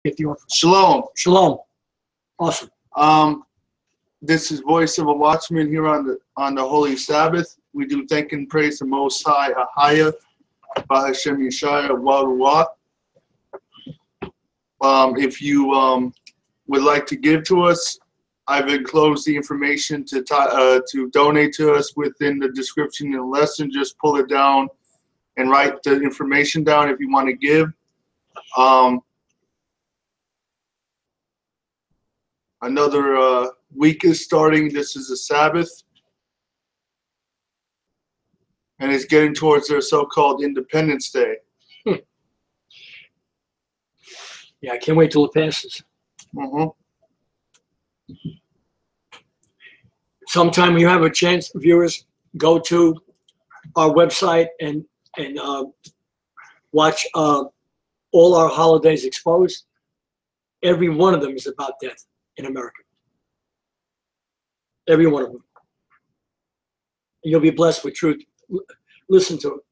Get the offer. Shalom. Shalom. Awesome. This is Voice of a Watchman here on the Holy Sabbath. We do thank and praise the Most High, Ahayah, bahashem, Yashayah, Barak. If you would like to give to us, I've enclosed the information to donate to us within the description of the lesson. Just pull it down and write the information down if you want to give. Another week is starting. This is a Sabbath. And it's getting towards their so-called Independence Day. Yeah, I can't wait till it passes. Sometime when you have a chance, viewers, go to our website and watch all our holidays exposed. Every one of them is about death in America. Every one of them. And you'll be blessed with truth. Listen to it.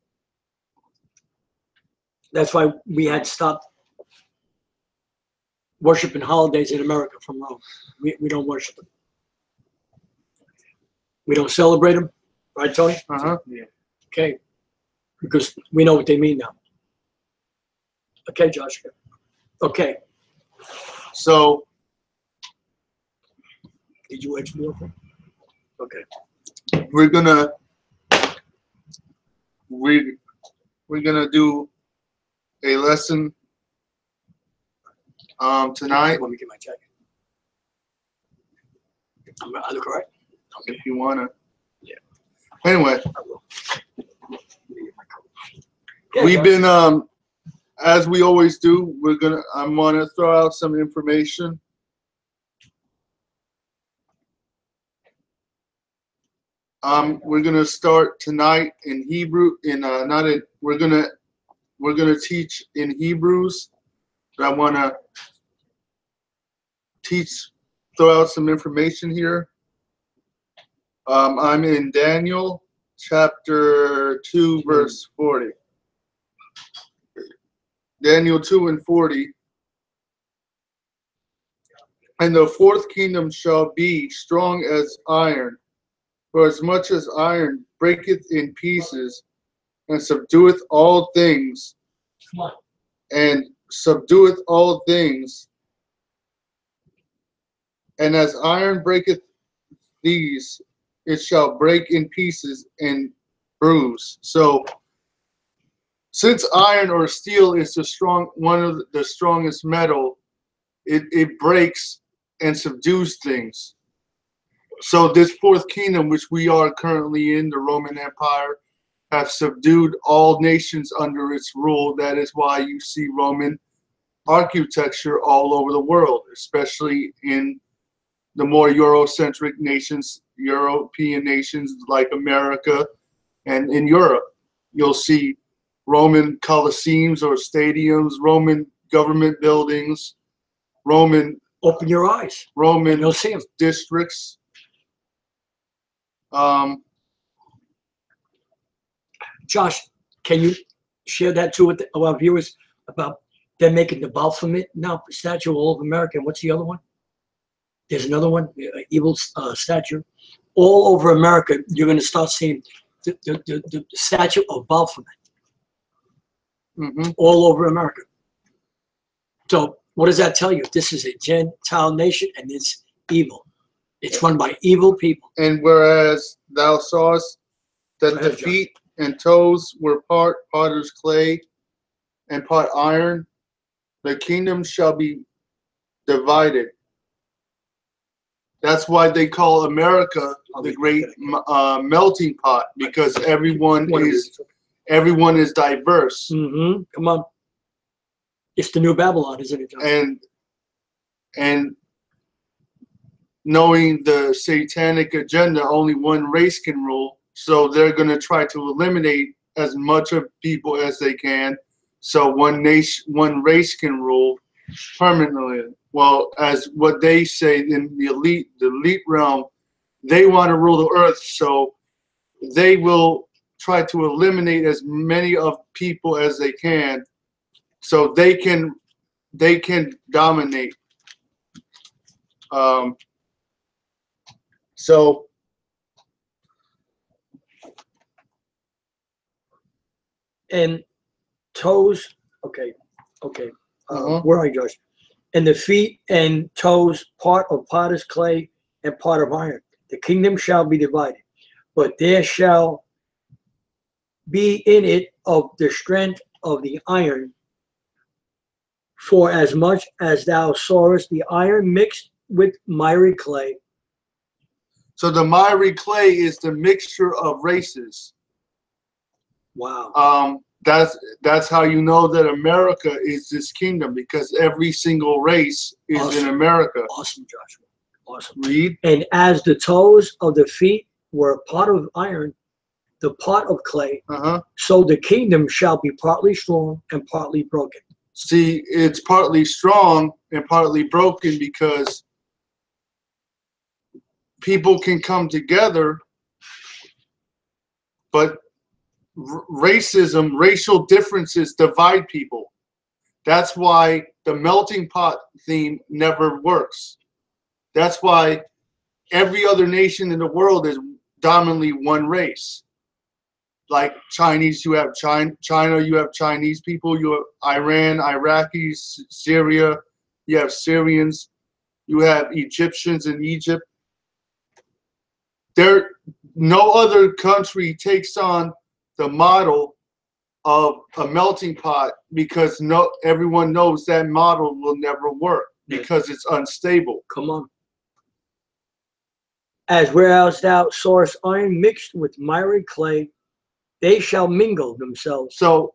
That's why we had stopped worshiping holidays in America from Rome. We don't worship them. We don't celebrate them. Right, Tony? Yeah. Okay. Because we know what they mean now. Okay, Joshua. Okay. So, did you wait for the offer? Okay. we're gonna do a lesson tonight. Let me get my jacket. I look all right? Okay. If you wanna. Yeah. Anyway, I will. we've been as we always do. I'm gonna throw out some information. We're gonna start tonight in Hebrew. We're gonna teach in Hebrews. But I wanna throw out some information here. I'm in Daniel chapter 2, verse 40. Daniel 2 and 40. And the fourth kingdom shall be strong as iron. For as much as iron breaketh in pieces, and subdueth all things, and subdueth all things, and as iron breaketh these, it shall break in pieces and bruise. So, since iron or steel is one of the strongest metal, it breaks and subdues things. So this fourth kingdom, which we are currently in, the Roman Empire, have subdued all nations under its rule. That is why you see Roman architecture all over the world, especially in the more Eurocentric nations, European nations like America and in Europe. You'll see Roman Colosseums or stadiums, Roman government buildings, Roman... Open your eyes. Roman you'll see them. Districts. Josh, can you share that too with our viewers about them making the Baphomet now statue all over America? And what's the other one? There's another one, evil statue. All over America, you're going to start seeing the statue of Baphomet. All over America. So what does that tell you? This is a Gentile nation and it's evil. It's run by evil people. And whereas thou sawest that the feet and toes were part potter's clay and part iron, the kingdom shall be divided. That's why they call America the great melting pot, because everyone is diverse. Come on. It's the new Babylon, isn't it, John? And knowing the satanic agenda, only one race can rule. So they're going to try to eliminate as much of people as they can, so one race can rule permanently. Well, as what they say in the elite realm, they want to rule the earth, so they will try to eliminate as many of people as they can, so they can they can dominate. So and toes. Okay. Where are you, Josh? And the feet and toes, part of potter's clay and part of iron. The kingdom shall be divided, but there shall be in it of the strength of the iron. For as much as thou sawest the iron mixed with miry clay. So the miry clay is the mixture of races. Wow. That's how you know that America is this kingdom, because every single race is Awesome. in America. Awesome, Joshua. Awesome. Read. And as the toes of the feet were part of iron, the part of clay, so the kingdom shall be partly strong and partly broken. See, it's partly strong and partly broken because people can come together, but racism, racial differences divide people. That's why the melting pot theme never works. That's why every other nation in the world is dominantly one race. Like Chinese, you have China, you have Chinese people, you have Iran, Iraqis, Syria, you have Syrians, you have Egyptians in Egypt. No other country takes on the model of a melting pot, because everyone knows that model will never work because it's unstable. Come on. As whereas thou sawest iron mixed with miry clay, they shall mingle themselves. So,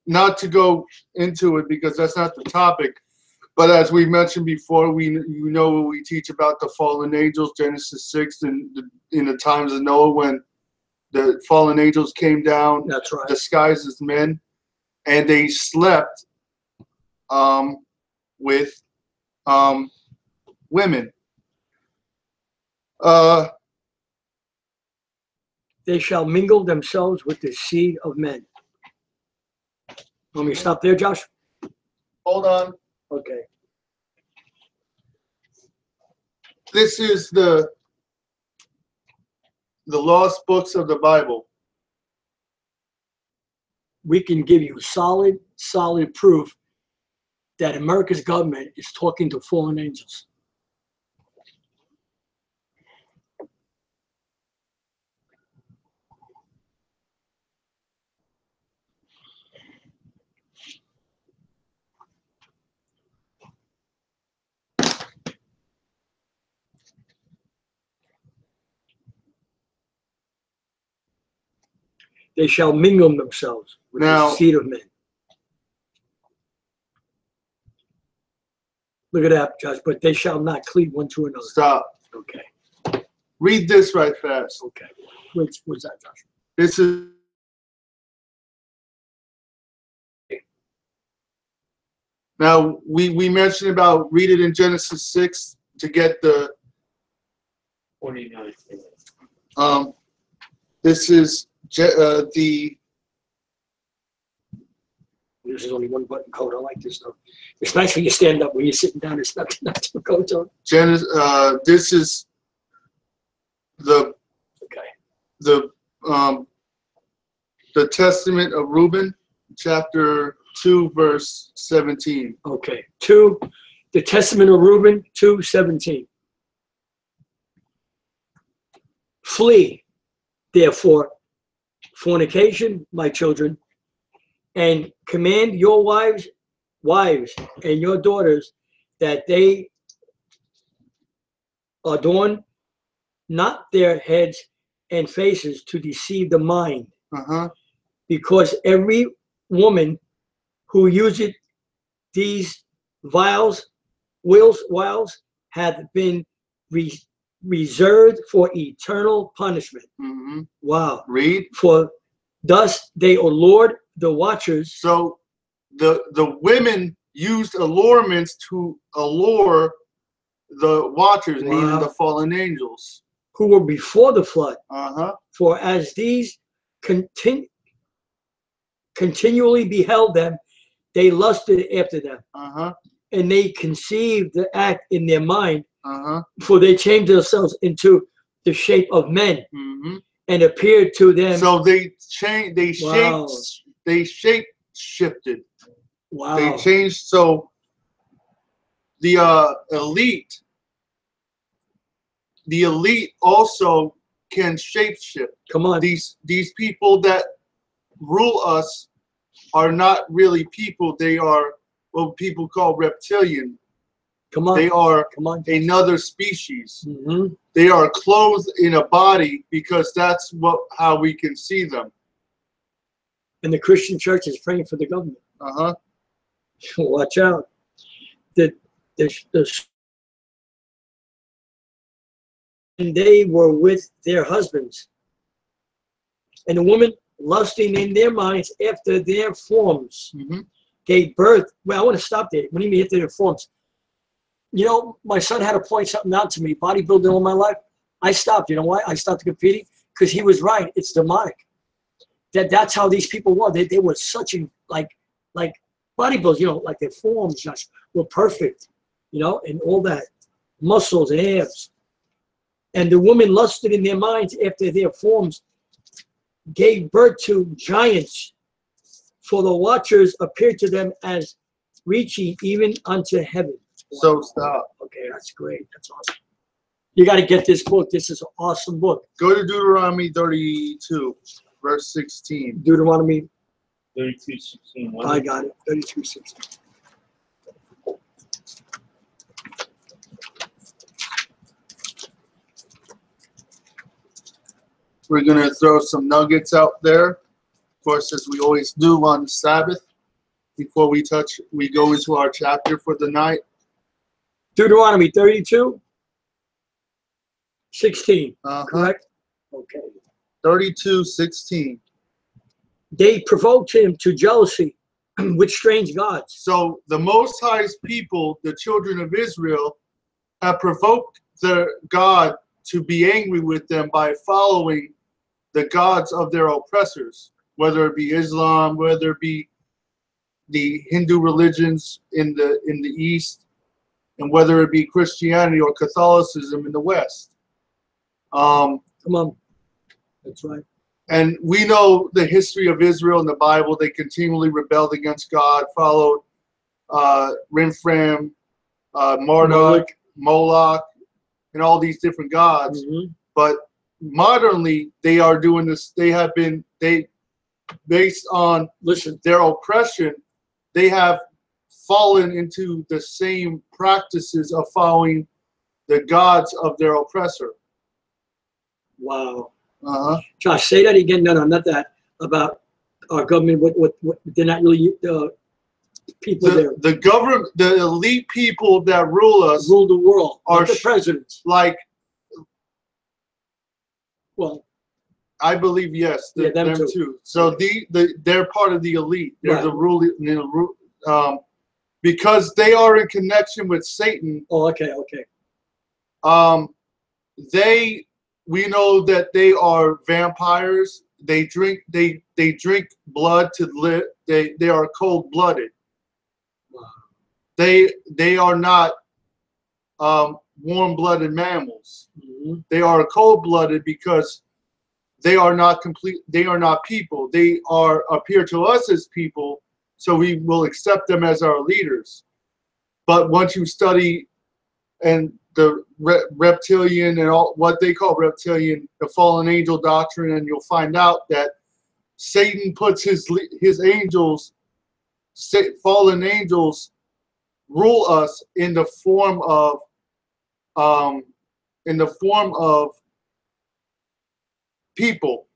not to go into it because that's not the topic, but as we mentioned before, we teach about the fallen angels, Genesis 6, and in the times of Noah when the fallen angels came down, that's right, disguised as men, and they slept with women. They shall mingle themselves with the seed of men. Want me to stop there, Josh? Hold on. Okay. This is the lost books of the Bible. We can give you solid proof that America's government is talking to fallen angels. They shall mingle themselves with the seed of men. Look at that, Josh. But they shall not cleave one to another. Stop. Okay. Read this right fast. Okay. What's that, Josh? This is. Now, we mentioned about read it in Genesis 6 to get the 49. This is the. This is only one button code. I like this stuff. It's nice when you stand up. When you're sitting down, it's not two codes on. This is the. Okay. The Testament of Reuben, chapter 2, verse 17. Okay. The Testament of Reuben, 2:17. Flee, therefore, fornication, my children, and command your wives and your daughters that they adorn not their heads and faces to deceive the mind. Because every woman who useth these wiles hath been reserved for eternal punishment. Wow. Read. For thus they allure the watchers. So the women used allurements to allure the watchers, meaning the fallen angels, who were before the flood. For as these continually beheld them, they lusted after them. Uh-huh. And they conceived the act in their mind, Uh-huh. for they changed themselves into the shape of men Mm-hmm. and appeared to them. So they changed. They Wow. shaped. They shape shifted. Wow. They changed. So the elite also can shape shift. Come on. These people that rule us are not really people. They are what people call reptilian. Come on. They are Come on. another species. Mm-hmm. They are clothed in a body because that's how we can see them. And the Christian church is praying for the government. Uh-huh. Watch out. And they were with their husbands. And the woman, lusting in their minds after their forms, Mm-hmm. gave birth. Well, I want to stop there. What do you mean after their forms? You know, my son had to point something out to me, bodybuilding all my life. I stopped. You know why? I stopped competing because he was right. It's demonic. That's how these people were. They were such a, like bodybuilders, you know, like their forms just were perfect, you know, and all that, muscles and abs. And the women lusted in their minds after their forms, gave birth to giants, for the watchers appeared to them as reaching even unto heaven. So stop. Okay, that's great. That's awesome. You got to get this book. This is an awesome book. Go to Deuteronomy 32, verse 16. Deuteronomy. 32:16. I got it. 32:16. We're going to throw some nuggets out there, of course, as we always do on the Sabbath. Before we go into our chapter for the night. Deuteronomy 32:16. Correct? Okay. 32:16. They provoked him to jealousy with strange gods. So the Most High's people, the children of Israel, have provoked their God to be angry with them by following the gods of their oppressors, whether it be Islam, whether it be the Hindu religions in the East, and whether it be Christianity or Catholicism in the West. Come on. That's right. And we know the history of Israel in the Bible. They continually rebelled against God, followed Rimphram, Marduk, Moloch, and all these different gods. Mm-hmm. But modernly, they are doing this. Based on their oppression, they have fallen into the same practices of following the gods of their oppressor. Wow. Uh-huh. Josh, say that again. No, not that. About our government. What they're not really people there. The government, the elite people that rule us, rule the world, are the presidents. Like, well, I believe yes, them too. So they're part of the elite. They're right. the ruling, because they are in connection with Satan. Oh, okay. We know that they are vampires. They drink blood to live. They are cold-blooded. Wow. They are not warm-blooded mammals. Mm-hmm. They are cold-blooded because they are not complete. They are not people. They appear to us as people, so we will accept them as our leaders. But once you study and the reptilian and all what they call reptilian, the fallen angel doctrine, and you'll find out that Satan puts his angels, fallen angels, rule us in the form of people.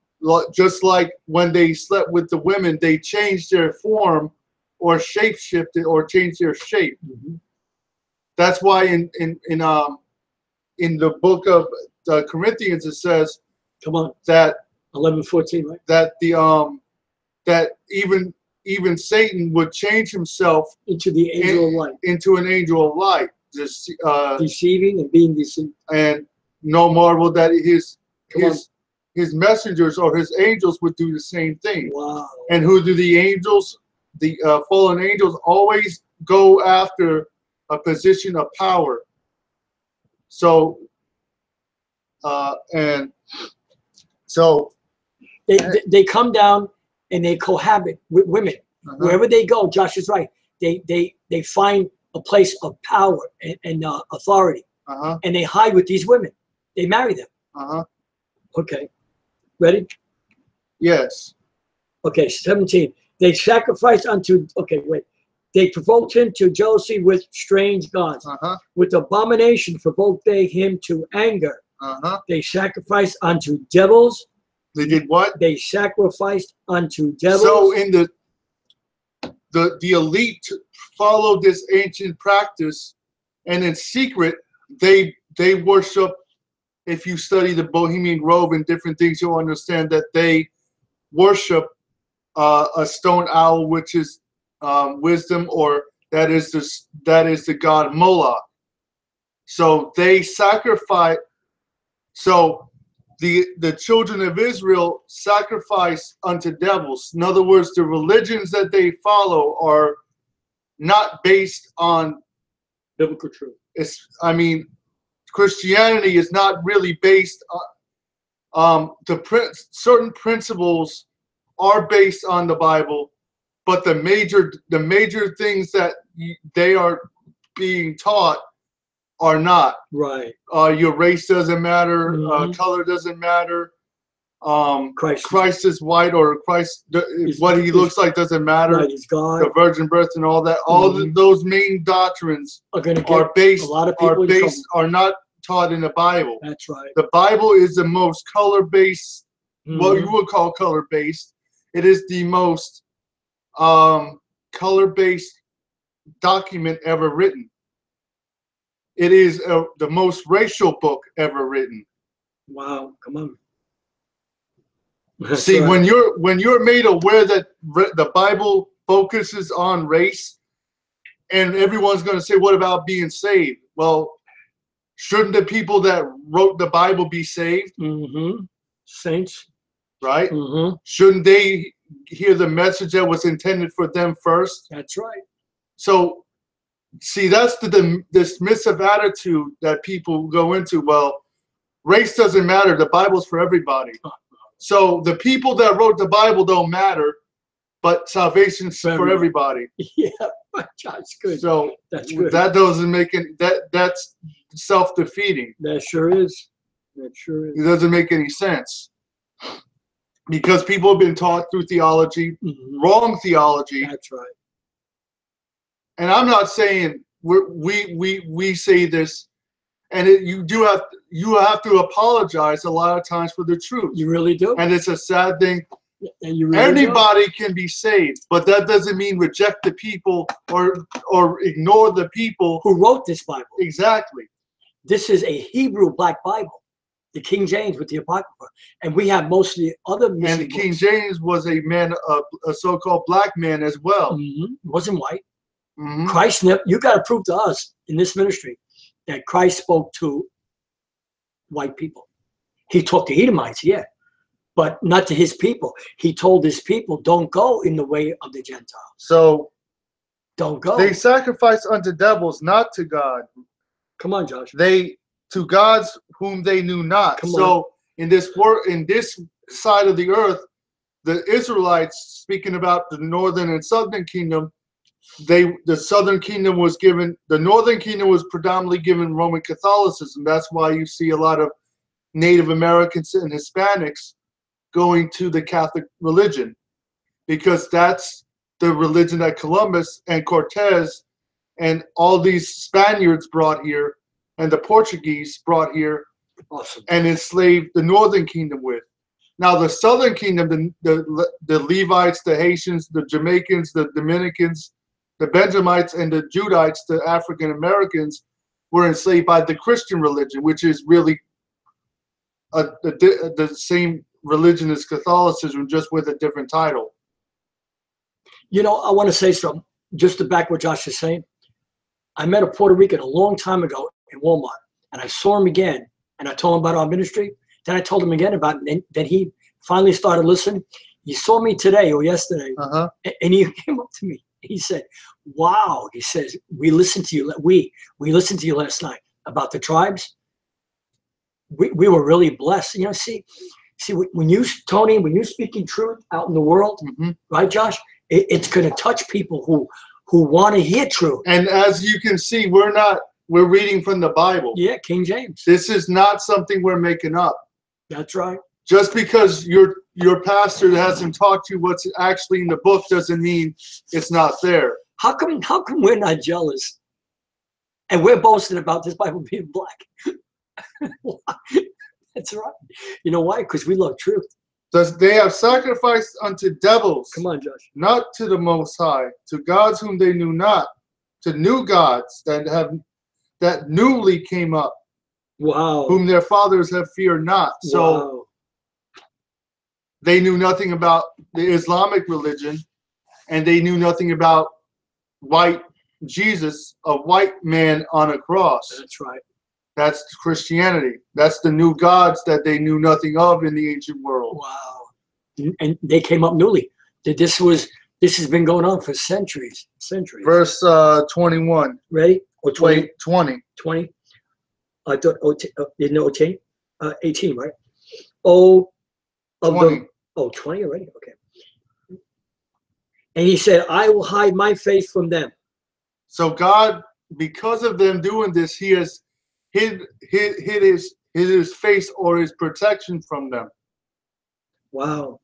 Just like when they slept with the women, they changed their form or shape-shifted or changed their shape. Mm-hmm. That's why in the book of Corinthians it says, come on, that 11:14, right? That that even Satan would change himself into the angel of light, into an angel of light, deceiving and being deceived. And no marvel that his messengers or his angels would do the same thing. Wow. And who do the angels the fallen angels always go after a position of power. So, and so they come down and they cohabit with women. Wherever they go, Josh is right. They find a place of power and authority, and they hide with these women. They marry them. Okay, ready? Yes. Okay, 17. They sacrifice unto. Okay, wait. They provoked him to jealousy with strange gods. With abomination provoked they him to anger. They sacrificed unto devils. They did what? They sacrificed unto devils. So in the elite followed this ancient practice, and in secret they worship. If you study the Bohemian Grove and different things, you'll understand that they worship a stone owl, which is wisdom, or that is the god Moloch. So they sacrifice. So the children of Israel sacrifice unto devils. In other words, the religions that they follow are not based on biblical truth. Christianity is not really based on certain principles are based on the Bible, but the major things that they are being taught are not. Right. Your race doesn't matter. Color doesn't matter. Christ is white, or Christ, what he looks like doesn't matter. Right, he's God. The virgin birth and all that. All those main doctrines are based. Are not taught in the Bible. That's right. The Bible is the most color-based, what you would call color-based. It is the most color-based document ever written. It is the most racial book ever written. Wow, come on. See, right. when you're made aware that the Bible focuses on race, and everyone's going to say, "What about being saved?" Well, shouldn't the people that wrote the Bible be saved? Saints, right? Shouldn't they hear the message that was intended for them first? That's right. So, see, that's the dismissive attitude that people go into. Well, race doesn't matter. The Bible's for everybody. So the people that wrote the Bible don't matter, but salvation's for everybody. Yeah, that's good. So that's good. That doesn't make any, that's self-defeating. That sure is. That sure is. It doesn't make any sense. Because people have been taught through theology, wrong theology. That's right. And I'm not saying we say this, and you have to apologize a lot of times for the truth. You really do. And it's a sad thing. And you really Anybody can be saved, but that doesn't mean reject the people or ignore the people who wrote this Bible. Exactly. This is a Hebrew Black Bible, the King James with the Apocrypha, and we have mostly other missing And the King James was a man, a so-called black man as well. Wasn't white. Christ never. You got to prove to us in this ministry that Christ spoke to white people. He talked to Edomites, yeah, but not to his people. He told his people, don't go in the way of the Gentiles. So don't go. They sacrifice unto devils, not to God. Come on, Josh. They to gods whom they knew not. In this side of the earth, the Israelites, speaking about the northern and southern kingdom, the southern kingdom was given, the northern kingdom was predominantly given Roman Catholicism. That's why you see a lot of Native Americans and Hispanics going to the Catholic religion, because that's the religion that Columbus and Cortez and all these Spaniards brought here, and the Portuguese brought here, and enslaved the northern kingdom with. Now the southern kingdom, the Levites, the Haitians, the Jamaicans, the Dominicans, the Benjamites, and the Judites, the African Americans, were enslaved by the Christian religion, which is really the same religion as Catholicism, just with a different title. You know, I want to say something, just to back what Josh is saying. I met a Puerto Rican a long time ago in Walmart, and I saw him again, and I told him about our ministry. Then I told him again about it, and then he finally started listening. You saw me today or yesterday, Uh-huh. and he came up to me. He said, "Wow," he says, "we listened to you. We listened to you last night about the tribes. We were really blessed. You know, see, when you, Tony, when you're speaking truth out in the world, right, Josh, it's going to touch people who want to hear truth. And as you can see, we're reading from the Bible. Yeah, King James. This is not something we're making up. That's right. Just because your pastor hasn't taught you what's actually in the book doesn't mean it's not there. How come we're not jealous? And we're boasting about this Bible being black. That's right. You know why? Because we love truth. Thus they have sacrificed unto devils. Come on, Josh. Not to the Most High, to gods whom they knew not, to new gods that newly came up, Wow. whom their fathers have feared not. So wow. They knew nothing about the Islamic religion, and they knew nothing about white Jesus, a white man on a cross. That's right. That's Christianity. That's the new gods that they knew nothing of in the ancient world. Wow. And they came up newly. This has been going on for centuries. Verse 21. Ready? Or 20? Wait, 20. 20. I thought didn't know 18. 18, right? Oh, of 20. the 20 already. Okay. And he said, "I will hide my face from them." So God, because of them doing this, He has hid his face or His protection from them. Wow.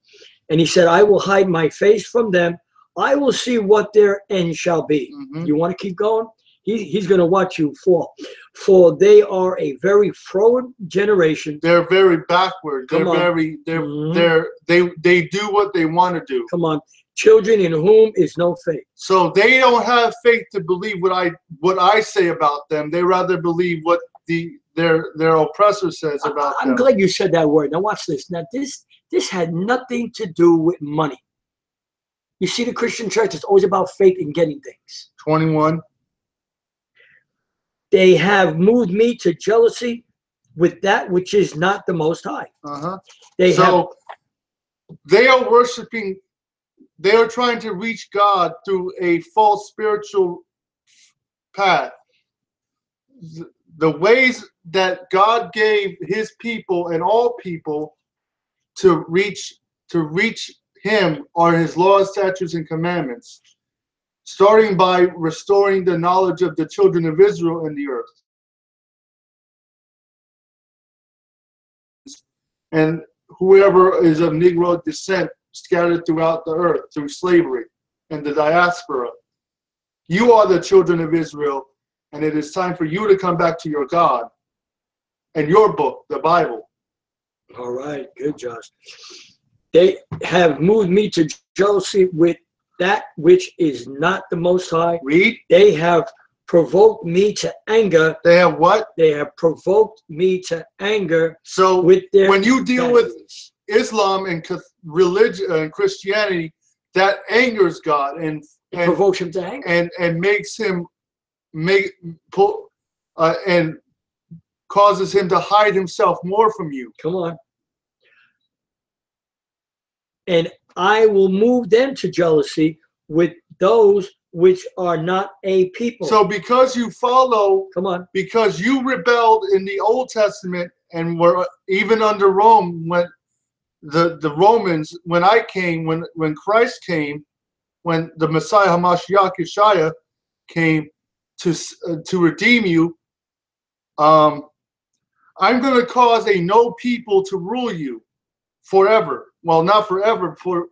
And he said, "I will hide my face from them. I will see what their end shall be." You want to keep going? He's going to watch you fall. For they are a very froward generation. They're very backward. They do what they want to do. Come on. Children in whom is no faith. So they don't have faith to believe what I say about them. They rather believe what their oppressor says about them. I'm glad you said that word. Now watch this. Now this had nothing to do with money. You see, the Christian church is always about faith in getting things. 21. They have moved me to jealousy with that which is not the Most High. They are worshiping. They are trying to reach God through a false spiritual path. The ways that God gave His people and all people to reach Him are His laws, statutes, and commandments, starting by restoring the knowledge of the children of Israel in the earth. And whoever is of Negro descent scattered throughout the earth through slavery and the diaspora. You are the children of Israel, and it is time for you to come back to your God and your book, the Bible. All right, good, Josh. They have moved me to jealousy with that which is not the Most High. Read. They have provoked me to anger. They have what? They have provoked me to anger. So with their when you deal with Islam and religion and Christianity, that angers God and provokes him to anger and makes him and causes him to hide himself more from you. Come on. And I will move them to jealousy with those which are not a people. So because you follow, come on, because you rebelled in the Old Testament and were even under Rome when the Romans, when Christ came, when the Messiah Hamashiach Yashayah came to redeem you, I'm going to cause a no people to rule you forever. Well, not forever, for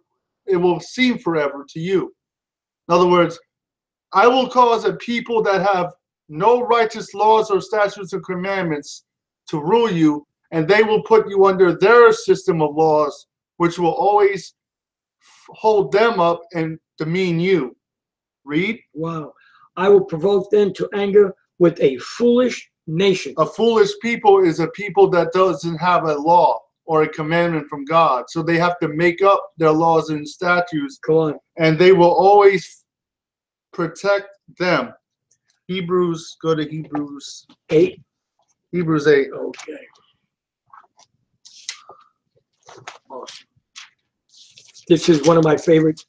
it will seem forever to you. In other words, I will cause a people that have no righteous laws or statutes or commandments to rule you, and they will put you under their system of laws, which will always hold them up and demean you. Read. Wow. I will provoke them to anger with a foolish nation. A foolish people is a people that doesn't have a law or a commandment from God. So they have to make up their laws and statutes. Come on. And they will always protect them. Hebrews, go to Hebrews 8. Hebrews 8. Okay. Awesome. This is one of my favorites.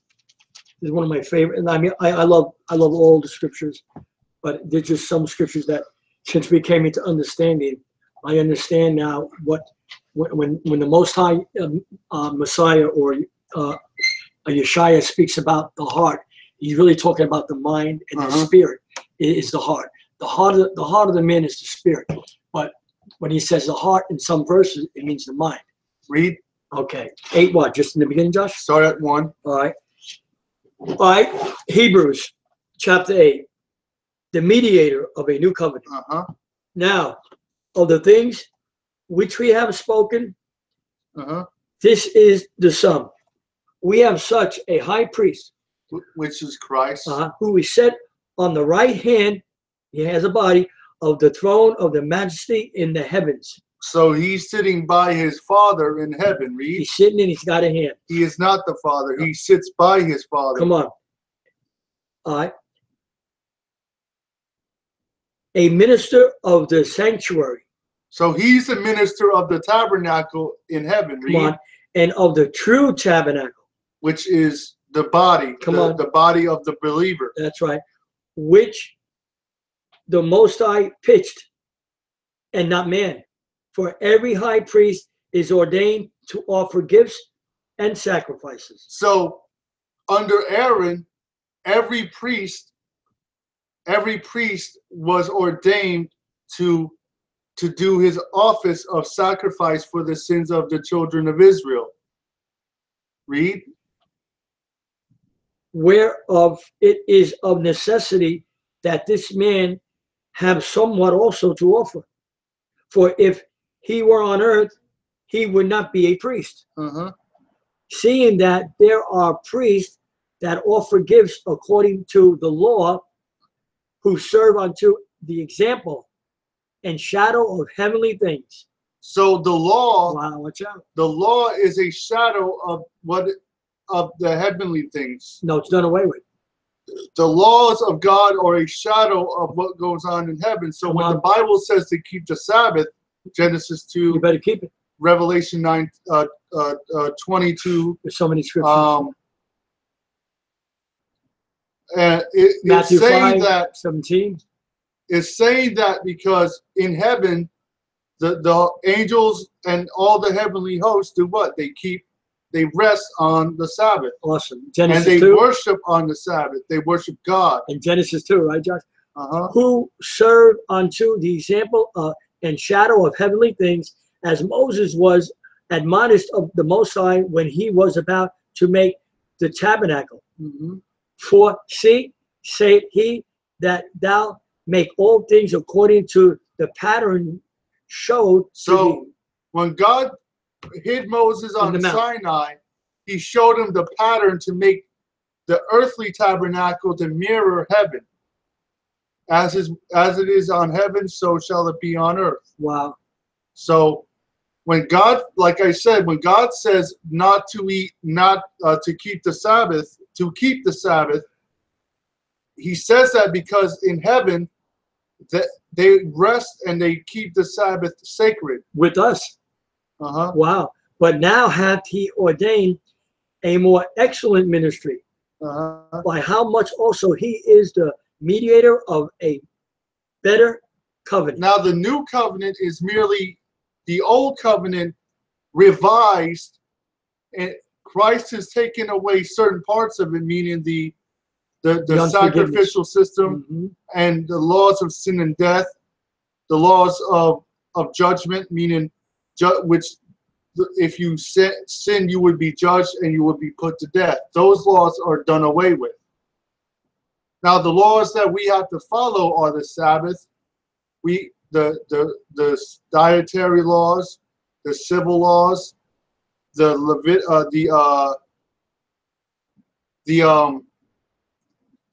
This is one of my favorite. And I mean, I love all the scriptures, but there's just some scriptures that, since we came into understanding, I understand now when the Most High Messiah or Yashayah speaks about the heart, he's really talking about the mind and the spirit is the heart. The heart of the man is the spirit. But when he says the heart in some verses, it means the mind. Read. Okay. 8 what? Just in the beginning, Josh? Start at 1. All right. All right. Hebrews chapter 8. The mediator of a new covenant. Now, of the things which we have spoken, this is the sum. We have such a high priest, which is Christ, who is set on the right hand, he has a body, of the throne of the majesty in the heavens. So he's sitting by his Father in heaven. Read. He's sitting and he's got a hand. He is not the Father. He sits by his Father. Come on. All right. A minister of the sanctuary. So he's the minister of the tabernacle in heaven. Read. Come on. And of the true tabernacle. Which is the body. The body of the believer. That's right. Which the Most High pitched, and not man. For every high priest is ordained to offer gifts and sacrifices. So under Aaron, every priest was ordained to do his office of sacrifice for the sins of the children of Israel. Read. Whereof it is of necessity that this man have somewhat also to offer. For if he were on earth, he would not be a priest. Seeing that there are priests that offer gifts according to the law, who serve unto the example and shadow of heavenly things. So the law, wow, watch out. The law is a shadow of the heavenly things. No, it's done away with. The laws of God are a shadow of what goes on in heaven. So when the Bible says to keep the Sabbath, Genesis 2, you better keep it. Revelation 9, 22. There's so many scriptures. And Matthew it's saying 5, that 17. It's saying that because in heaven, the angels and all the heavenly hosts do what? They rest on the Sabbath. Awesome. Genesis and they 2. worship on the Sabbath. They worship God. In Genesis 2, right, Josh? Who serve unto the example and shadow of heavenly things, as Moses was admonished of the Most High when he was about to make the tabernacle. For see, saith he, that thou make all things according to the pattern showed. So when God hid Moses on Sinai, he showed him the pattern to make the earthly tabernacle to mirror heaven. As it is on heaven, so shall it be on earth. Wow. So when God, like I said, when God says not to eat, not to keep the Sabbath, he says that because in heaven that they rest and they keep the Sabbath sacred. With us. Wow. But now hath he ordained a more excellent ministry, by how much also he is the mediator of a better covenant. Now the new covenant is merely the old covenant revised, and Christ has taken away certain parts of it, meaning the sacrificial system and the laws of sin and death, the laws of judgment, meaning which if you sin, you would be judged and you would be put to death. Those laws are done away with. Now the laws that we have to follow are the Sabbath, the dietary laws, the civil laws, the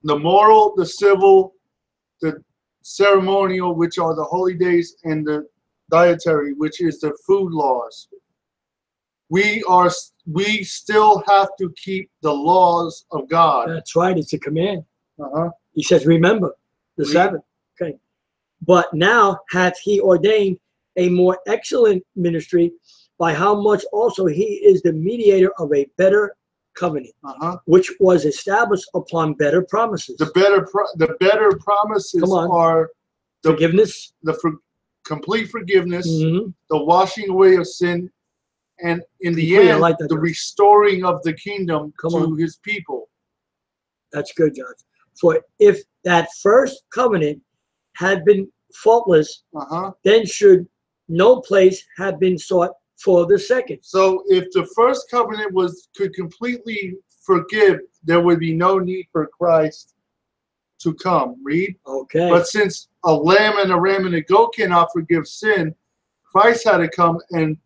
moral, the civil, the ceremonial, which are the holy days, and the dietary, which is the food laws. We still have to keep the laws of God. That's right. It's a command. He says, remember the Sabbath. Okay. But now hath he ordained a more excellent ministry, by how much also he is the mediator of a better covenant, Uh-huh. which was established upon better promises. The better promises Come on. are the Forgiveness. complete forgiveness, Mhm. the washing away of sin, and in the Complete, I end, like that, the Josh. restoring of the kingdom Come to on. his people. That's good, Josh. For if that first covenant had been faultless, Uh-huh. then should no place have been sought for the second. So if the first covenant could completely forgive, there would be no need for Christ to come. Read. Okay. But since a lamb and a ram and a goat cannot forgive sin, Christ had to come and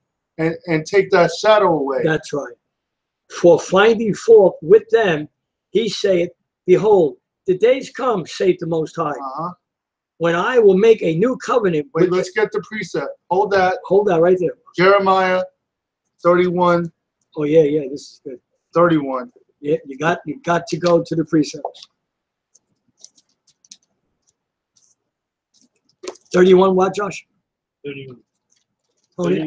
take that shadow away. That's right. For finding fault with them, he saith, Behold, the days come, saith the Most High, Uh-huh. when I will make a new covenant. Wait, let's get the precept. Hold that. Hold that right there. Jeremiah 31, Oh yeah, this is good. 31. Yeah, you got to go to the precepts. 31 what, Josh? 31. Oh, yeah.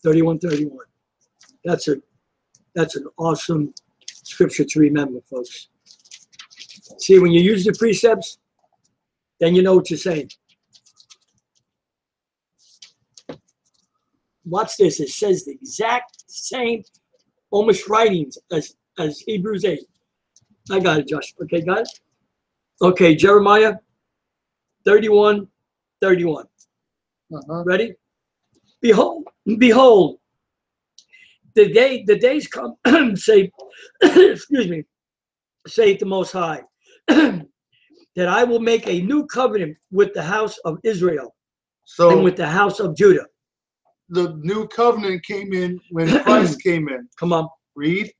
31. 31. That's an awesome scripture to remember, folks. See, when you use the precepts, then you know what you're saying. Watch this. It says the exact same, almost writings as Hebrews 8. I got it, Josh. Okay, got it? Okay, Jeremiah 31, 31. Uh-huh. Ready? Behold, the days come, say, excuse me, saith the Most High, that I will make a new covenant with the house of Israel So and with the house of Judah. the new covenant came in when Christ came in. Come on. Read.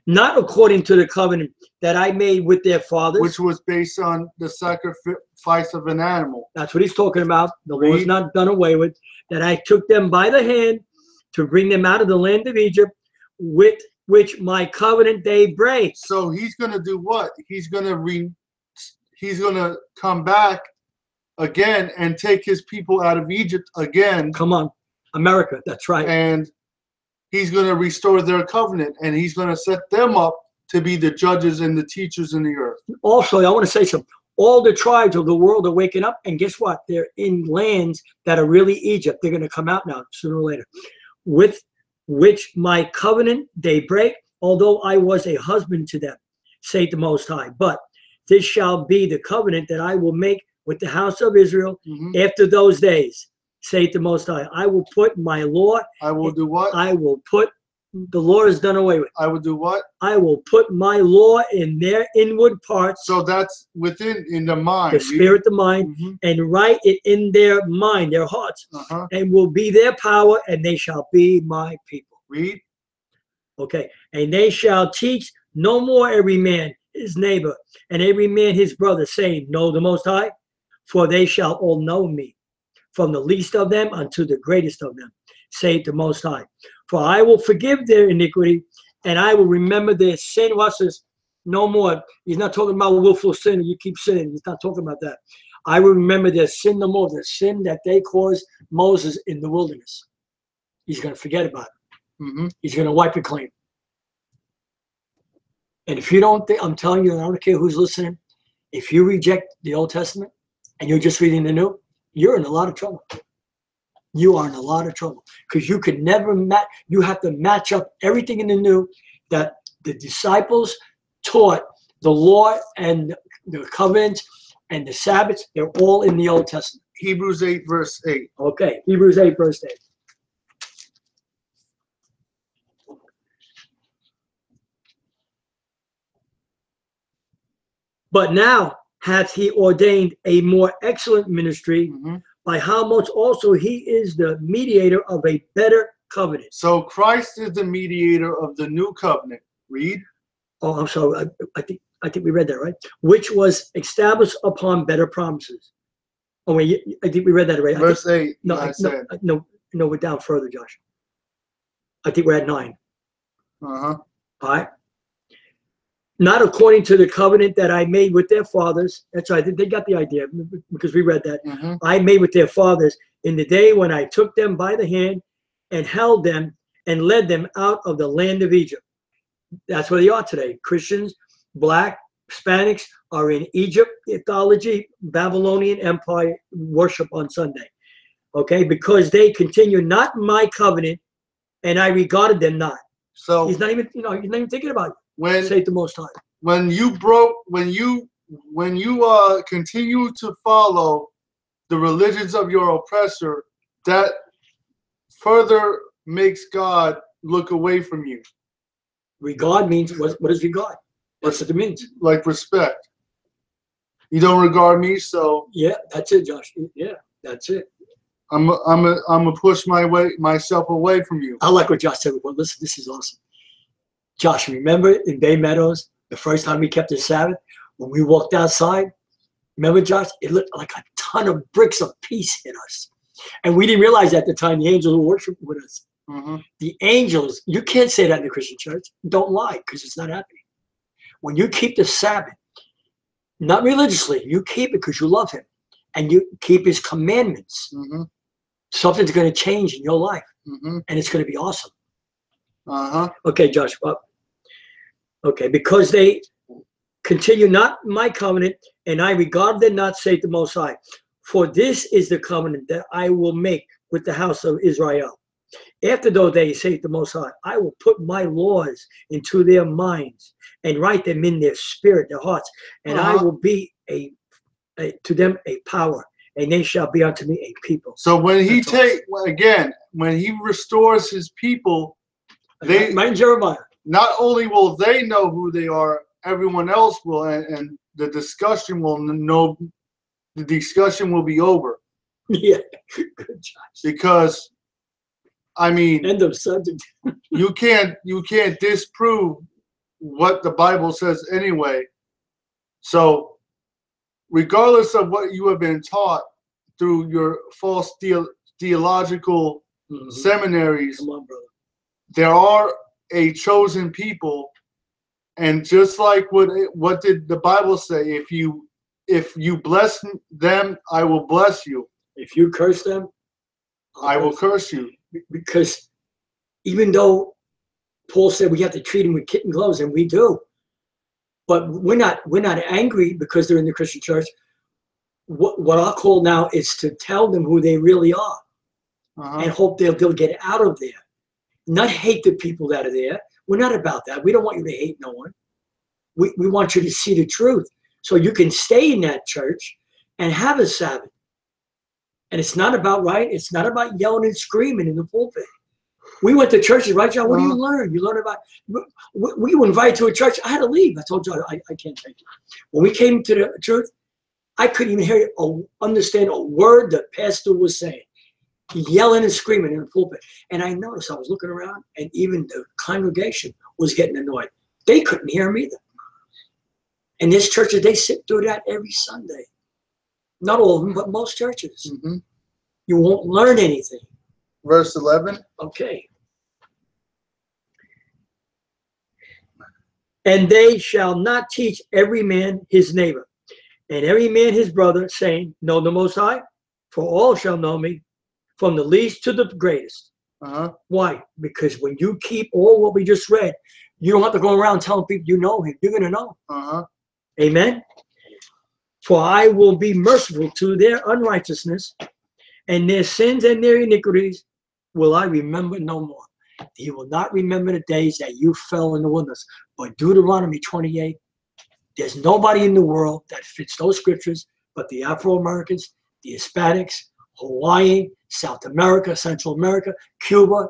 Not according to the covenant that I made with their fathers. Which was based on the sacrifice of an animal. That's what he's talking about. The law is Read. not done away with. That I took them by the hand to bring them out of the land of Egypt, with which my covenant they break. So he's going to do what? He's going to come back again and take his people out of Egypt again. Come on, America. That's right. And he's going to restore their covenant, and he's going to set them up to be the judges and the teachers in the earth. Also, I want to say something. All the tribes of the world are waking up, and guess what? They're in lands that are really Egypt. They're going to come out now, sooner or later. With which my covenant they break, although I was a husband to them, saith the Most High. But this shall be the covenant that I will make with the house of Israel after those days, saith the Most High. I will put my law. I will do what? I will put, the law is done away with. I will do what? I will put my law in their inward parts. So that's in the mind. The spirit, the mind, and write it in their mind, their hearts, and will be their power, and they shall be my people. Read. Okay. And they shall teach no more every man his neighbor, and every man his brother, saying, Know the Most High, for they shall all know me, from the least of them unto the greatest of them, saith the Most High. For I will forgive their iniquity, and I will remember their sin. Watch this. No more. He's not talking about willful sin. You keep sinning. He's not talking about that. I will remember their sin no more. The sin that they caused Moses in the wilderness. He's going to forget about it. He's going to wipe it clean. And if you don't think, I'm telling you, I don't care who's listening, if you reject the Old Testament and you're just reading the New, you're in a lot of trouble. You are in a lot of trouble because you could never match. You have to match up everything in the New that the disciples taught, the law and the covenants and the Sabbaths. They're all in the Old Testament. Hebrews 8 verse 8. Okay, Hebrews 8 verse 8. But now hath he ordained a more excellent ministry, by how much also he is the mediator of a better covenant. So Christ is the mediator of the new covenant. Read. Oh, I'm sorry. I think we read that, right? Which was established upon better promises. Oh wait, I think we read that, right? Verse 8. No, we're down further, Josh. I think we're at 9. All right. Not according to the covenant that I made with their fathers. That's right. They got the idea because we read that. I made with their fathers in the day when I took them by the hand and held them and led them out of the land of Egypt. That's where they are today. Christians, black, Hispanics are in Egypt, theology, Babylonian Empire, worship on Sunday. Okay, because they continue not my covenant, and I regarded them not. So He's not even, he's not even thinking about it. when Say it the Most High. when you continue to follow the religions of your oppressor, that further makes God look away from you. Regard means, what is regard? That's what it means. Like respect. You don't regard me, so Yeah, that's it, Josh. Yeah, that's it. I'm gonna push myself away from you. I like what Josh said before. Listen, this is awesome. Josh, remember in Bay Meadows, the first time we kept the Sabbath, when we walked outside, remember, Josh? It looked like a ton of bricks of peace hit us. And we didn't realize at the time the angels were worshiping with us. Mm-hmm. The angels, you can't say that in the Christian church. Don't lie, because it's not happening. When you keep the Sabbath, not religiously, you keep it because you love him. And you keep his commandments. Mm-hmm. Something's going to change in your life. Mm-hmm. And it's going to be awesome. Uh-huh. Okay, Josh. Okay, because they continue not my covenant, and I regard them not, saith the Most High. For this is the covenant that I will make with the house of Israel. After those days, saith the Most High, I will put my laws into their minds and write them in their spirit, their hearts, and I will be to them a power, and they shall be unto me a people. So when he That's when he restores his people, they right in Jeremiah. not only will they know who they are, everyone else will, and the discussion will know. The discussion will be over. Yeah, good Josh. Because, I mean, End of subject. you can't disprove what the Bible says anyway. So, regardless of what you have been taught through your false theological seminaries, Come on, brother. there are a chosen people, and just like what did the Bible say? If you bless them, I will bless you. If you curse them, I will curse you. Because even though Paul said we have to treat them with kitten gloves, and we do, but we're not angry because they're in the Christian church. What our call now is to tell them who they really are, and hope they'll get out of there. Not hate the people that are there. We're not about that. We don't want you to hate no one. We want you to see the truth, so you can stay in that church and have a Sabbath. And it's not about it's not about yelling and screaming in the pulpit. We went to churches, right, John? What do you learn? You learn about, we were invited to a church. I had to leave. I told John, I can't take it. When we came to the church, I couldn't even hear or understand a word the pastor was saying. Yelling and screaming in the pulpit. And I noticed, I was looking around, and even the congregation was getting annoyed. They couldn't hear him either. And there's churches, they sit through that every Sunday. Not all of them, but most churches. Mm-hmm. You won't learn anything. Verse 11. Okay. And they shall not teach every man his neighbor, and every man his brother, saying, know the Most High, for all shall know me, from the least to the greatest. Why? Because when you keep all what we just read, you don't have to go around telling people you know him. You're going to know. Amen? For I will be merciful to their unrighteousness, and their sins and their iniquities will I remember no more. He will not remember the days that you fell in the wilderness. But Deuteronomy 28, there's nobody in the world that fits those scriptures but the Afro-Americans, the Hispanics, Hawaii, South America, Central America, Cuba,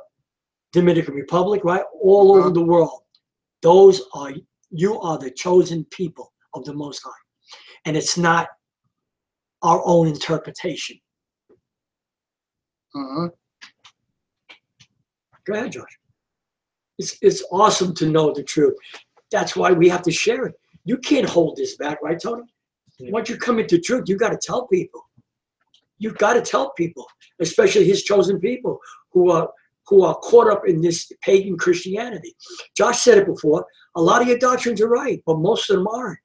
Dominican Republic, right? All over the world. You are the chosen people of the Most High. And it's not our own interpretation. Go ahead, Josh. It's awesome to know the truth. That's why we have to share it. You can't hold this back, right, Tony? Once you come into truth, you got to tell people. You've got to tell people, especially his chosen people who are caught up in this pagan Christianity. Josh said it before. A lot of your doctrines are right, but most of them aren't.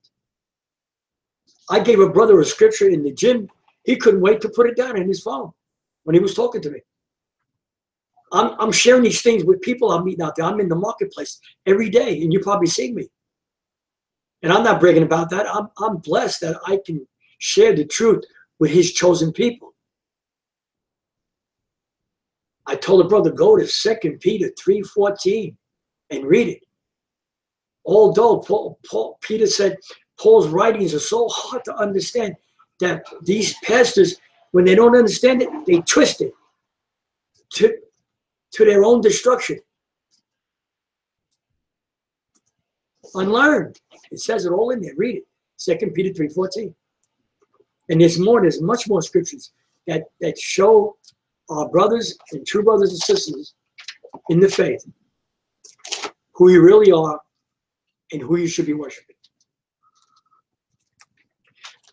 I gave a brother a scripture in the gym. He couldn't wait to put it down in his phone when he was talking to me. I'm sharing these things with people I'm meeting out there. I'm in the marketplace every day, and you probably see me. And I'm not bragging about that. I'm blessed that I can share the truth with his chosen people. I told a brother, go to 2 Peter 3:14 and read it. Although Peter said Paul's writings are so hard to understand that these pastors, when they don't understand it, they twist it to their own destruction. Unlearned. It says it all in there. Read it. 2 Peter 3:14. And there's much more scriptures that show our brothers and true brothers and sisters in the faith who you really are and who you should be worshiping.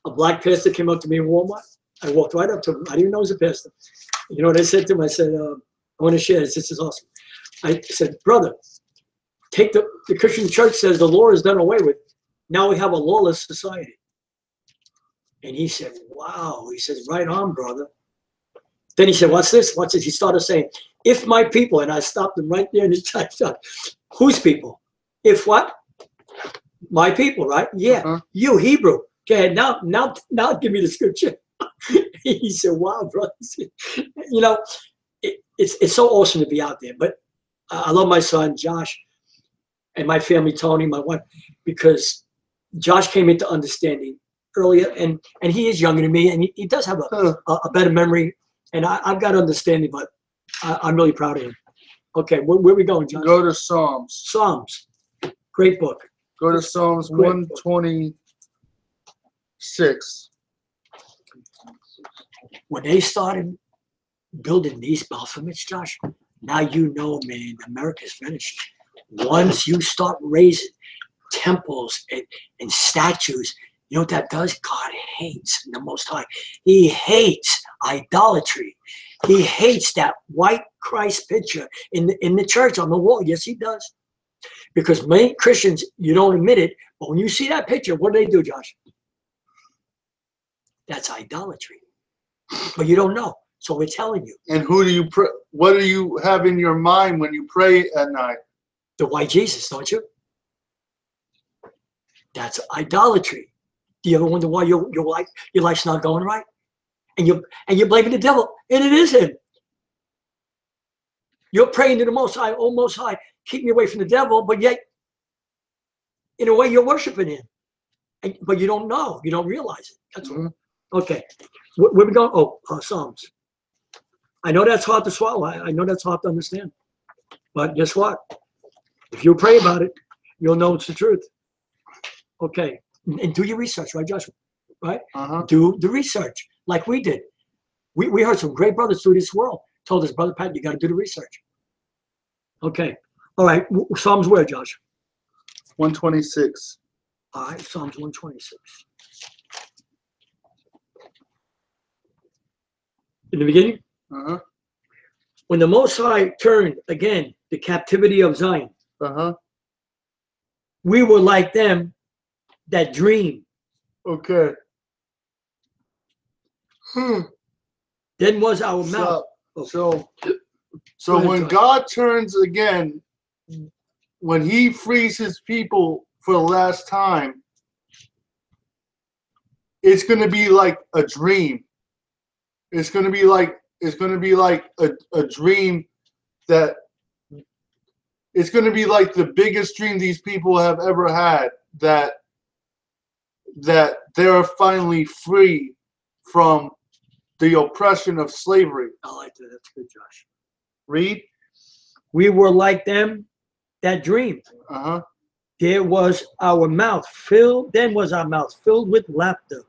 A black pastor came up to me in Walmart. I walked right up to him. I didn't even know he was a pastor. You know what I said to him? I said, I want to share this. This is awesome. I said, brother, take the Christian church says the law is done away with. Now we have a lawless society. And he said, wow. He says, right on, brother. Then he said, what's this? What's this? He started saying, if my people, and I stopped him right there and he typed out, whose people? If what? My people, right? Yeah. You, Hebrew. Okay, now give me the scripture. He said, wow, brother. You know, it's so awesome to be out there. But I love my son, Josh, and my family, Tony, my wife, because Josh came into understanding earlier, and he is younger than me, and he does have a better memory, and I've got understanding, but I'm really proud of him. Okay, where are we going, Josh? Go to Psalms. Psalms. Great book. Go to Psalms 126. When they started building these baphomets, Josh, now you know, man, America's finished. Once you start raising temples and statues, you know what that does? God hates the Most High. He hates idolatry. He hates that white Christ picture in the church on the wall. Yes, he does. Because many Christians, you don't admit it, but when you see that picture, what do, Josh? That's idolatry. But you don't know. So we're telling you. And who do you pray? What do you have in your mind when you pray at night? The white Jesus, don't you? That's idolatry. Do you ever wonder why your life's not going right? And you're blaming the devil, and it is him. You're praying to the Most High, oh Most High, keep me away from the devil, but yet, in a way, you're worshiping him. But you don't know. You don't realize it. That's all. Okay. Where we going? Oh, Psalms. I know that's hard to swallow. I know that's hard to understand. But guess what? If you pray about it, you'll know it's the truth. Okay. And do your research, right, Joshua? Right? Do the research like we did. We heard some great brothers through this world. Told us, Brother Pat, you got to do the research. Okay. All right. Psalms where, Josh? 126. All right. Psalms 126. In the beginning? When the Most High turned again the captivity of Zion, we were like them that dream. Okay. Then was our mouth. So when God turns again, when he frees his people for the last time, it's going to be like a dream. It's going to be like a dream that it's going to be like the biggest dream these people have ever had, that they're finally free from the oppression of slavery. I like that. That's good, Josh. Read. We were like them that dream. There was our mouth filled. Then was our mouth filled with laughter.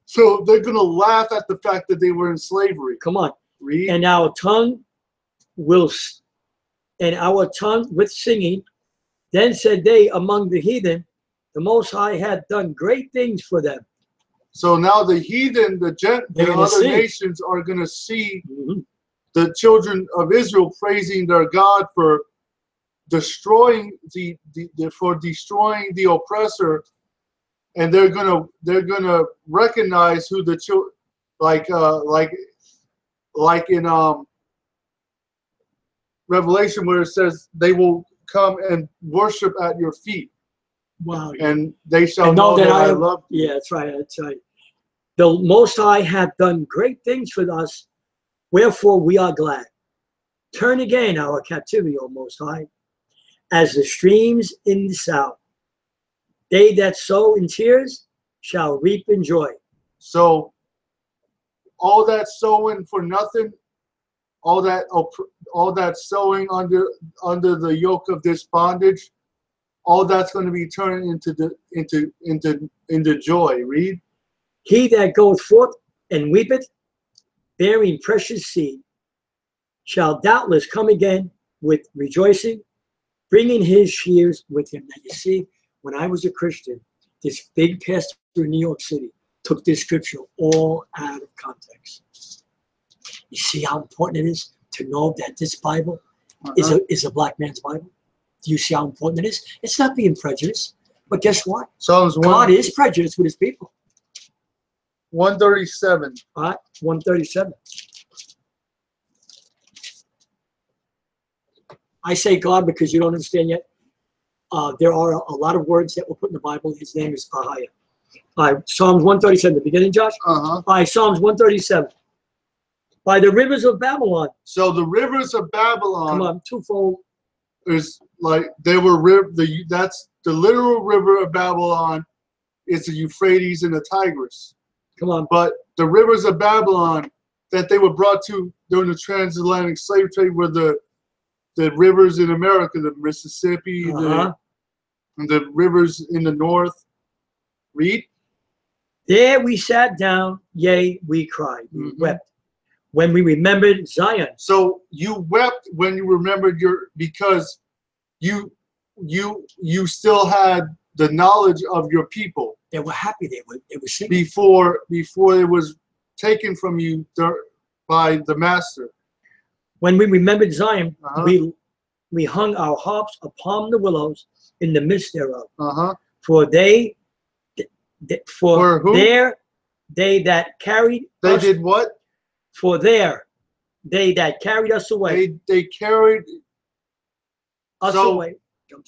So they're going to laugh at the fact that they were in slavery. Come on. Read. And our tongue with singing. Then said they among the heathen, the Most High had done great things for them. So now the heathen, the other nations are going to see the children of Israel praising their God for destroying the oppressor, and they're gonna recognize who the like in Revelation where it says they will come and worship at your feet, Wow. and they shall And know know that I am- love you. Yeah, that's right. That's right. The Most High hath done great things for us, wherefore we are glad. Turn again our captivity, O Most High, as the streams in the south. They that sow in tears shall reap in joy. So all that sowing for nothing, all that sowing under the yoke of this bondage, all that's going to be turned into joy. Read. He that goeth forth and weepeth, bearing precious seed, shall doubtless come again with rejoicing, bringing his sheaves with him. Now you see, when I was a Christian, this big pastor in New York City took this scripture all out of context. You see how important it is to know that this Bible is a black man's Bible? Do you see how important it is? It's not being prejudiced, but guess what? Psalms God is prejudiced with his people. 137. All right, 137. I say God because you don't understand yet. There are a lot of words that were put in the Bible. His name is Ahayah. All right, Psalms 137, the beginning, Josh? Uh-huh. All right, Psalms 137. By the rivers of Babylon. So the rivers of Babylon. Come on, twofold. Is like there were that's the literal river of Babylon is the Euphrates and the Tigris. Come on. But the rivers of Babylon that they were brought to during the transatlantic slave trade were the rivers in America, the Mississippi, the rivers in the north. Read. There we sat down, yea, we cried, we wept. When we remembered Zion. So you wept when you remembered because you still had the knowledge of your people. They were happy. They were singing. Before it was taken from you by the master. When we remembered Zion, we hung our harps upon the willows in the midst thereof. For they that carried they us, did what? For they that carried us away. They carried us away.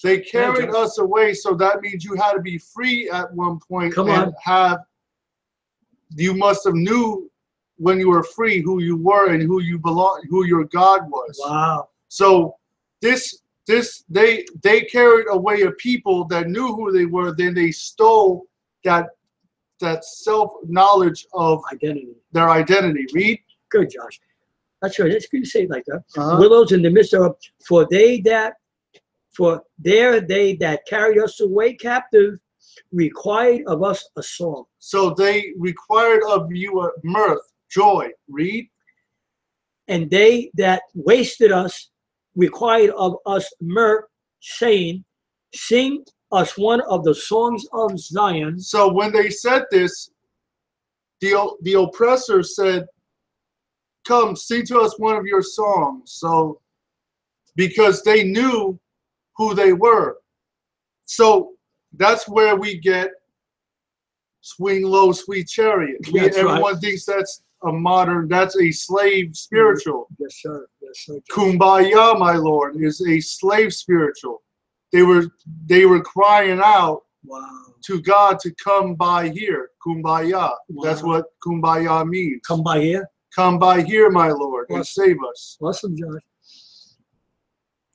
They carried us away, so that means you had to be free at one point. Come on. You must have knew when you were free who you were and who you belong, who your God was. Wow. So they carried away a people that knew who they were, then they stole that self-knowledge of their identity. Read. Good, Josh. That's right. It's good to say it like that. Willows in the midst of, for they that carried us away captive required of us a song. So they required of you a mirth, joy. Read. And they that wasted us required of us mirth, saying, sing us one of the songs of Zion. So when they said this, the oppressor said, come, sing to us one of your songs. So, because they knew who they were. So that's where we get swing low, sweet chariot. Everyone thinks that's a slave spiritual. Yes, sir. Yes, sir. Kumbaya, my Lord, is a slave spiritual. They were crying out to God to come by here. Kumbaya. Wow. That's what kumbaya means. Come by here? Come by here, my Lord, and save us. Awesome, Josh.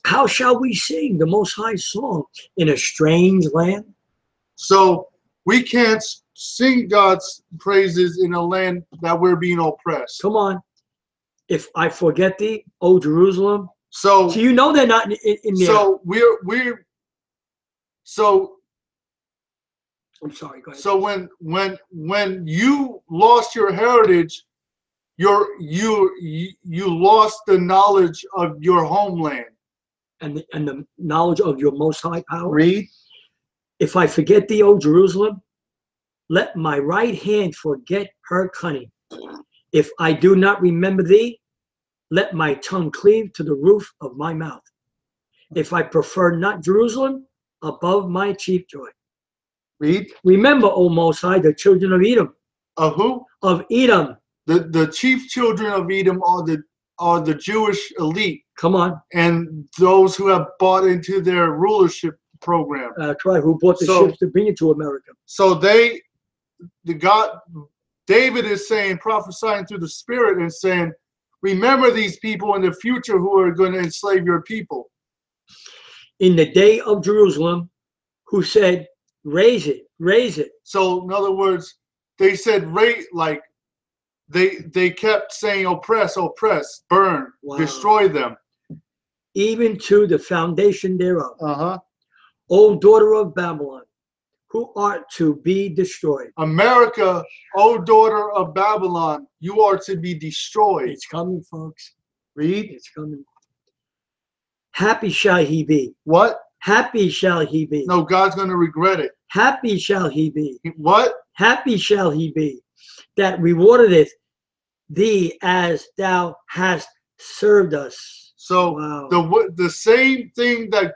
How shall we sing the Most High song in a strange land? So we can't sing God's praises in a land that we're being oppressed. Come on. If I forget thee, O Jerusalem. So you know they're not in there. So I'm sorry, go ahead. So when you lost your heritage, you lost the knowledge of your homeland. And the knowledge of your Most High power. Read. If I forget thee, O Jerusalem, let my right hand forget her cunning. If I do not remember thee, let my tongue cleave to the roof of my mouth. If I prefer not Jerusalem above my chief joy. Read. Remember, O Most High, the children of Edom. Of who? Of Edom. The chief children of Edom are the Jewish elite. Come on. and those who have bought into their rulership program. Try who bought the ships to bring it to America. So David is saying, prophesying through the Spirit and saying, remember these people in the future who are going to enslave your people. In the day of Jerusalem, who said, raise it, raise it. So in other words, they said, like they kept saying, oppress, oppress, burn, destroy them. Even to the foundation thereof. Uh-huh. O daughter of Babylon, who art to be destroyed. America, O daughter of Babylon, you are to be destroyed. It's coming, folks. Read. It's coming. Happy shall he be. What? Happy shall he be. No, God's going to regret it. Happy shall he be. What? Happy shall he be that rewardeth thee as thou hast served us. So the same thing that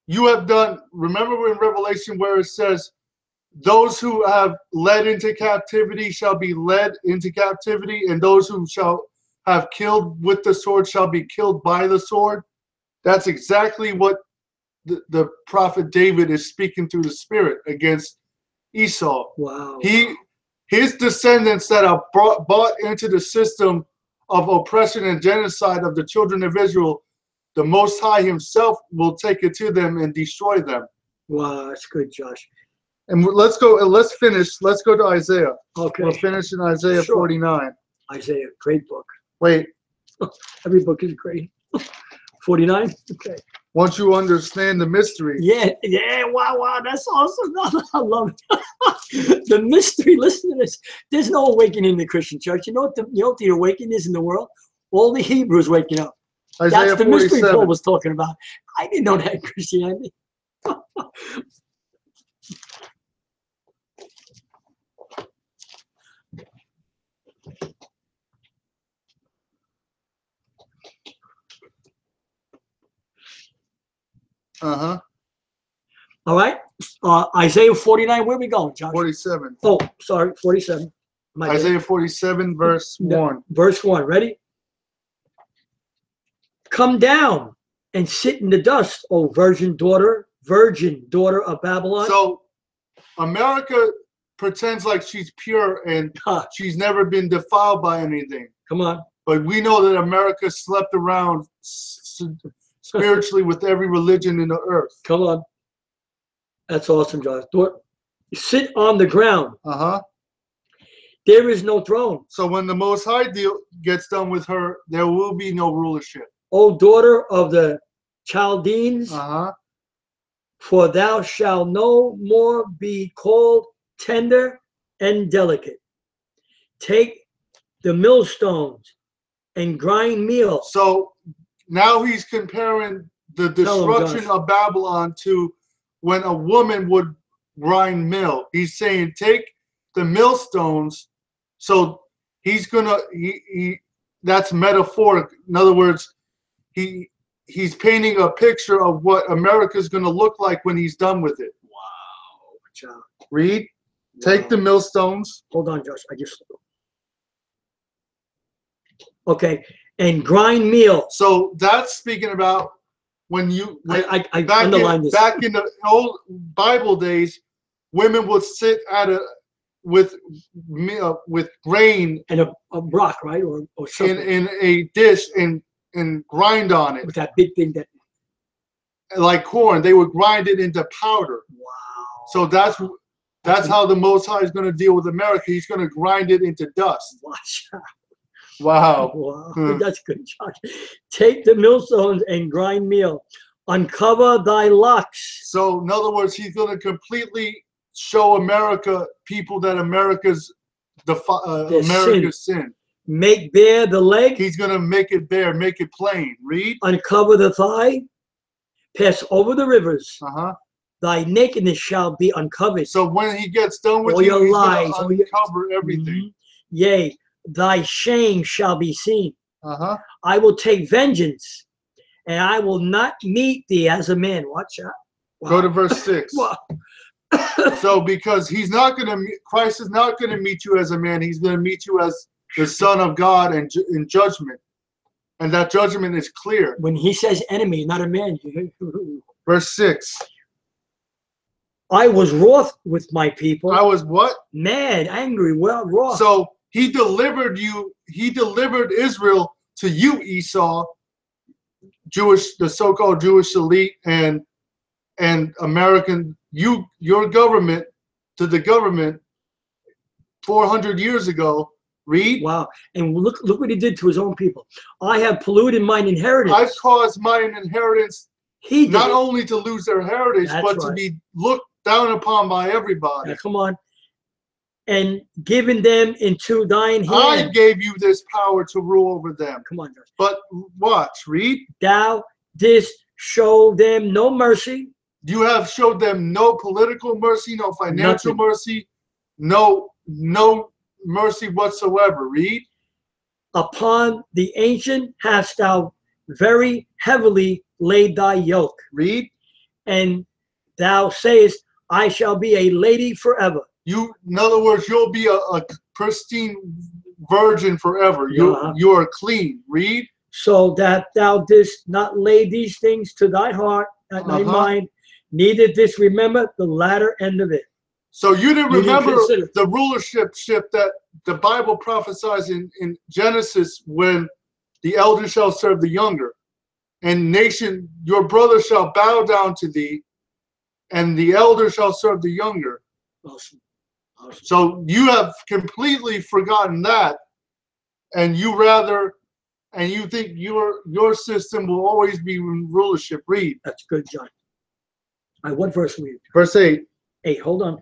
you have done. Remember in Revelation where it says, those who have led into captivity shall be led into captivity, and those who shall have killed with the sword shall be killed by the sword. That's exactly what the prophet David is speaking through the Spirit against Esau. Wow. His descendants that are bought into the system of oppression and genocide of the children of Israel, the Most High himself will take it to them and destroy them. Wow, that's good, Josh. And let's go, let's finish. Let's go to Isaiah. Okay. We'll finish in Isaiah 49. Isaiah, great book. Wait. Every book is great. 49? Okay. Once you understand the mystery. Yeah, wow, that's awesome. I love it. The mystery, listen to this. There's no awakening in the Christian church. You know what the awakening is in the world? All the Hebrews waking up. Isaiah That's the 47. mystery Paul was talking about. I didn't know that in Christianity. Uh-huh. All right. Isaiah 49. Where are we going, Josh? 47. Oh, sorry. 47. Isaiah 47, verse 1. Verse 1. Ready? Come down and sit in the dust, O virgin daughter of Babylon. So America pretends like she's pure and she's never been defiled by anything. Come on. But we know that America slept around spiritually with every religion in the earth. Come on. That's awesome, Josh. Sit on the ground. Uh-huh. There is no throne. So when the Most High deal gets done with her, there will be no rulership. O daughter of the Chaldeans, Uh-huh. for thou shalt no more be called tender and delicate. Take the millstones and grind meal. So now he's comparing the destruction of Babylon to when a woman would grind mill. He's saying take the millstones. So he's gonna that's metaphoric. In other words, he's painting a picture of what America's gonna look like when he's done with it. Wow. Read. Take the millstones. Hold on, Josh. Okay. And grind meal. So that's speaking about when you I underlined this. Back in the old Bible days, women would sit with grain and a rock, right, or something in a dish and grind on it with that big thing that like corn. They would grind it into powder. Wow. So that's how the Most High is going to deal with America. He's going to grind it into dust. Watch out. Wow. Wow. That's good, Josh. Take the millstones and grind meal. Uncover thy locks. So, in other words, he's going to completely show people that America's sin. Make bare the leg. He's going to make it bare, make it plain. Read. Uncover the thigh. Pass over the rivers. Uh-huh. Thy nakedness shall be uncovered. So when he gets done with all you, your he's lies, going to uncover everything. Mm-hmm. Yea, thy shame shall be seen. Uh-huh. I will take vengeance, and I will not meet thee as a man. Watch out. Wow. Go to verse 6. Wow. So because Christ is not going to meet you as a man, he's going to meet you as the Son of God and in judgment. And that judgment is clear. When he says enemy, not a man. Verse 6. I was wroth with my people. I was what? Mad, angry, well, wroth. So he delivered Israel to you, Esau, the so-called Jewish elite and American, your government, to the government 400 years ago. Read. Wow. And look what he did to his own people. I have polluted mine inheritance. I've caused mine inheritance He did not it. only to lose their heritage, That's but to right. be looked down upon by everybody. Now, come on. And given them into thine I hand. gave you this power to rule over them. Come on, Josh. But watch, read. Thou didst show them no mercy. You have showed them no political mercy, no financial Nothing. mercy, no mercy whatsoever. Read. Upon the ancient hast thou very heavily laid thy yoke. Read. And thou sayest, I shall be a lady forever. In other words, you'll be a pristine virgin forever. Yeah. You are clean. Read. So that thou didst not lay these things to thy heart, at thy mind, neither didst remember the latter end of it. So you didn't remember consider. the rulership that the Bible prophesies in Genesis, when the elder shall serve the younger, and nation, your brother shall bow down to thee, and the elder shall serve the younger. Awesome. Awesome. So you have completely forgotten that, and you think your system will always be in rulership. Read. That's good, John. All right, what verse were you? Verse 8. 8, hold on.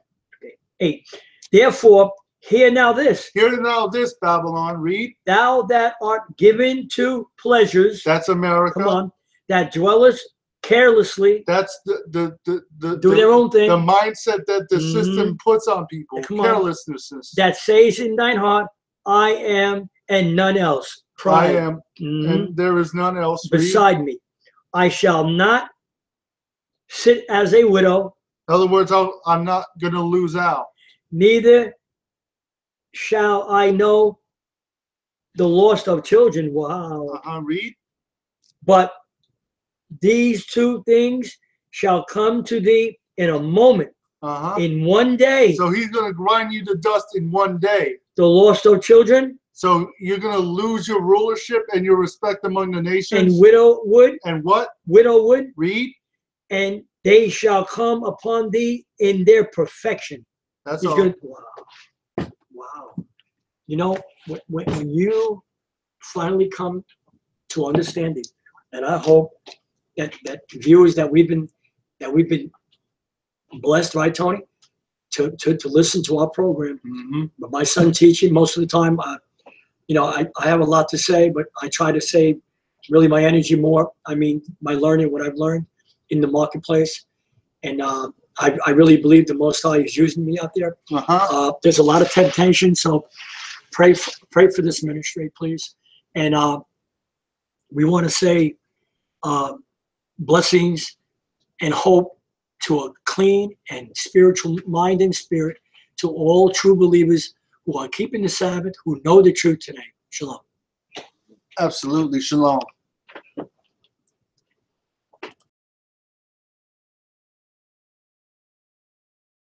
Okay, 8. Therefore, hear now this. Hear now this, Babylon. Read. Thou that art given to pleasures. That's America. Come on. That dwellest carelessly. That's the Do their own thing. The mindset that the system puts on people. Come on. Carelessness. That says in thine heart, I am and none else. I Pride. am, and there is none else. Read. Beside me. I shall not sit as a widow. In other words, I'm not going to lose out. Neither shall I know the loss of children. Wow. Read. But these two things shall come to thee in a moment, in one day. So he's going to grind you to dust in one day. The loss of children. So you're going to lose your rulership and your respect among the nations. And widowhood. And what? Widowhood. Read. And they shall come upon thee in their perfection. That's He's all. good. Wow. Wow. You know, when you finally come to understanding, and I hope that viewers that we've been blessed, right, Tony, to listen to our program. But my son teaching most of the time, I have a lot to say, but I try to save really my energy more. I mean, my learning, what I've learned in the marketplace, and I really believe the Most High is using me out there. There's a lot of temptation, so pray for this ministry, please. And we want to say blessings and hope to a clean and spiritual mind and spirit, to all true believers who are keeping the Sabbath, who know the truth today. Shalom. Absolutely. Shalom.